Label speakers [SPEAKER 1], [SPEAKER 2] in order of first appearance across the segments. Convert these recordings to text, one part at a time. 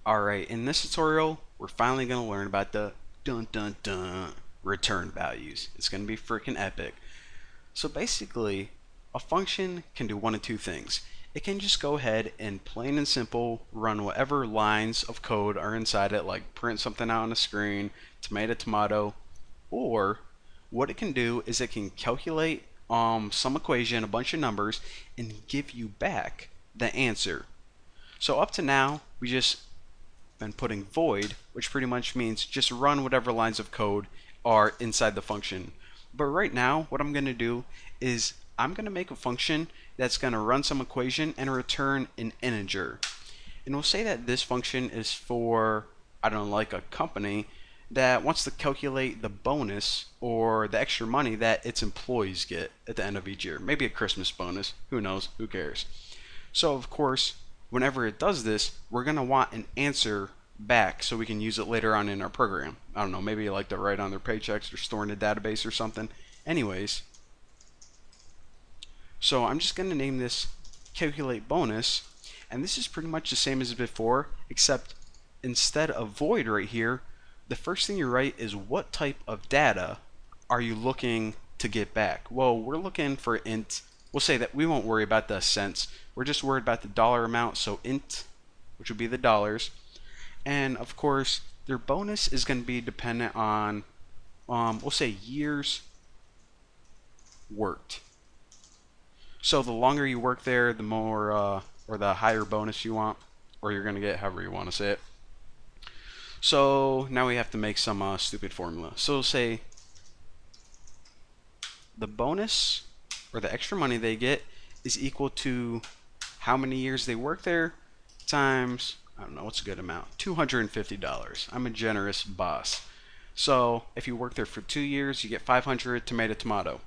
[SPEAKER 1] Alright, in this tutorial, we're finally going to learn about the dun dun dun return values. It's going to be freaking epic. So basically, a function can do one of two things. It can just go ahead and plain and simple run whatever lines of code are inside it, like print something out on the screen, tomato tomato, or what it can do is it can calculate some equation, a bunch of numbers, and give you back the answer. So up to now, we just been putting void, which pretty much means just run whatever lines of code are inside the function. But right now, what I'm going to do is I'm going to make a function that's going to run some equation and return an integer. And we'll say that this function is for, I don't know, like a company that wants to calculate the bonus or the extra money that its employees get at the end of each year. Maybe a Christmas bonus. Who knows? Who cares? So, of course, whenever it does this, we're going to want an answer back so we can use it later on in our program. I don't know, maybe like to write on their paychecks or store in a database or something. Anyways, so I'm just going to name this calculate bonus, and this is pretty much the same as before, except instead of void right here, the first thing you write is what type of data are you looking to get back. Well, we're looking for int. We'll say that we won't worry about the cents. We're just worried about the dollar amount, so int, which would be the dollars. And of course, their bonus is going to be dependent on, we'll say years worked. So the longer you work there, the more, or the higher bonus you want, or you're going to get, however you want to say it. So now we have to make some stupid formula. So we'll say the bonus, or the extra money they get, is equal to how many years they work there times, I don't know, what's a good amount? $250. I'm a generous boss. So if you work there for 2 years, you get 500 tomato tomato.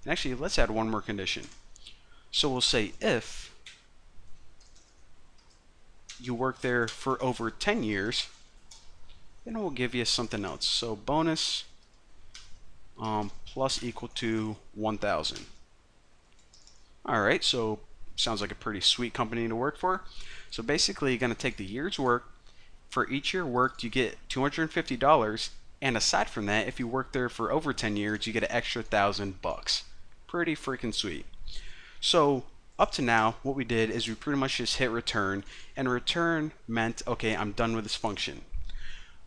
[SPEAKER 1] And actually, let's add one more condition. So we'll say if you work there for over 10 years, then we'll give you something else. So bonus plus equal to 1,000. Alright, so sounds like a pretty sweet company to work for. So basically, you're going to take the year's work. For each year worked, you get $250. And aside from that, if you work there for over 10 years, you get an extra $1,000. Pretty freaking sweet. So up to now, what we did is we pretty much just hit return. And return meant, okay, I'm done with this function.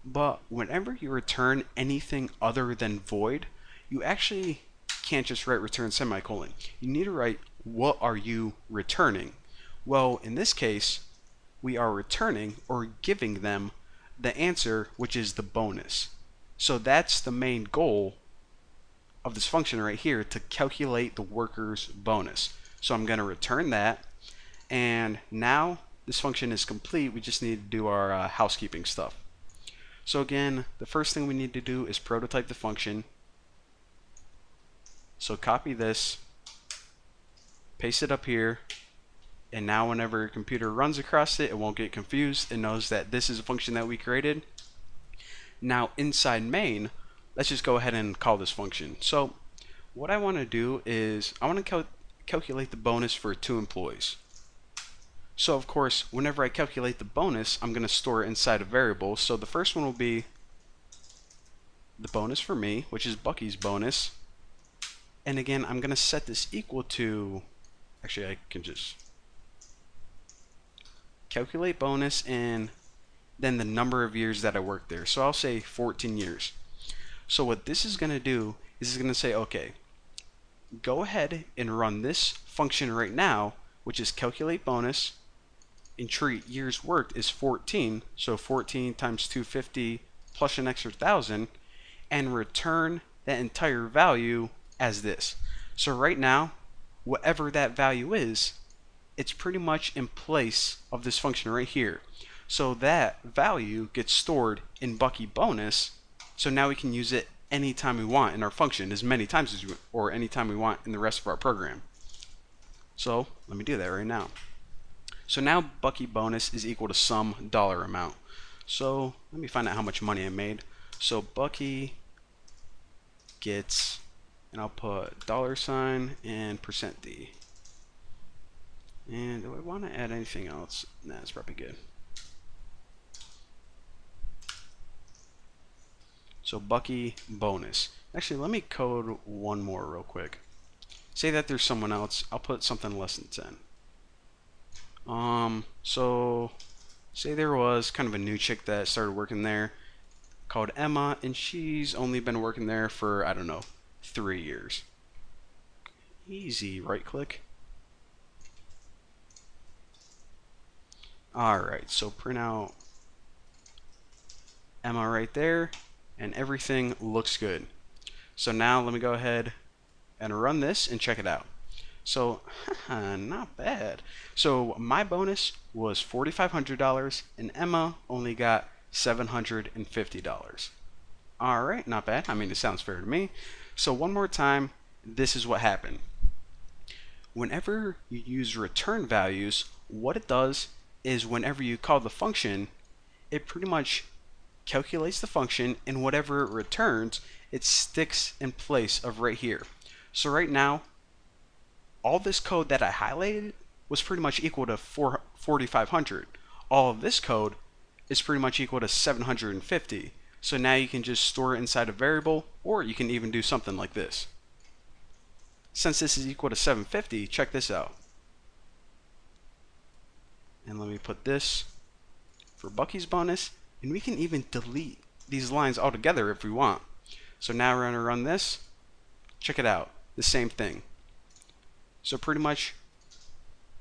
[SPEAKER 1] But whenever you return anything other than void, you actually can't just write return semicolon. You need to write what are you returning. Well, in this case, we are returning or giving them the answer, which is the bonus. So that's the main goal of this function right here, to calculate the worker's bonus. So I'm going to return that, and now this function is complete. We just need to do our housekeeping stuff. So again, the first thing we need to do is prototype the function. So copy this, paste it up here, and now whenever your computer runs across it, it won't get confused. It knows that this is a function that we created. Now inside main, let's just go ahead and call this function. So what I want to do is I want to calculate the bonus for 2 employees. So of course, whenever I calculate the bonus, I'm going to store it inside a variable. So the first one will be the bonus for me, which is Bucky's bonus. And again, I'm going to set this equal to, actually I can just calculate bonus and then the number of years that I worked there. So I'll say 14 years. So what this is going to do is it's going to say, okay, go ahead and run this function right now, which is calculate bonus, and treat years worked is 14, so 14 times 250 plus an extra 1,000, and return that entire value as this. So right now, whatever that value is, it's pretty much in place of this function right here. So that value gets stored in Bucky bonus, so now we can use it anytime we want in our function, as many times as or anytime we want in the rest of our program. So let me do that right now. So now Bucky bonus is equal to some dollar amount. So let me find out how much money I made. So Bucky gets, and I'll put $ and %D. And do I want to add anything else? Nah, that's probably good. So Bucky bonus. Actually, let me code one more real quick. Say that there's someone else. I'll put something less than 10. So say there was kind of a new chick that started working there called Emma, and she's only been working there for, I don't know, 3 years. Easy, right click. Alright, so print out Emma right there, and everything looks good. So now let me go ahead and run this and check it out. So, not bad. So my bonus was $4,500 and Emma only got $750. Alright, not bad. I mean, it sounds fair to me. So one more time, this is what happened. Whenever you use return values, what it does is whenever you call the function, it pretty much calculates the function, and whatever it returns, it sticks in place of right here. So right now, all this code that I highlighted was pretty much equal to 4,500. All of this code is pretty much equal to 750. So now you can just store it inside a variable, or you can even do something like this. Since this is equal to 750, check this out. And let me put this for Bucky's bonus, and we can even delete these lines altogether if we want. So now we're going to run this. Check it out. The same thing. So pretty much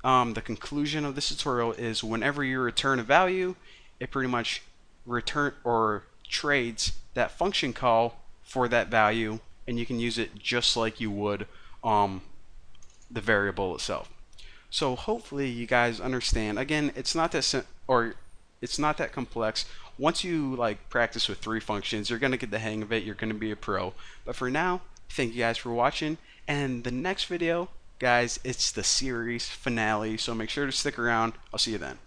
[SPEAKER 1] the conclusion of this tutorial is whenever you return a value, it pretty much return or trades that function call for that value, and you can use it just like you would the variable itself. So hopefully you guys understand. Again, it's not that complex. Once you like practice with 3 functions, you're gonna get the hang of it. You're gonna be a pro. But for now, thank you guys for watching. And the next video, guys, it's the series finale. So make sure to stick around. I'll see you then.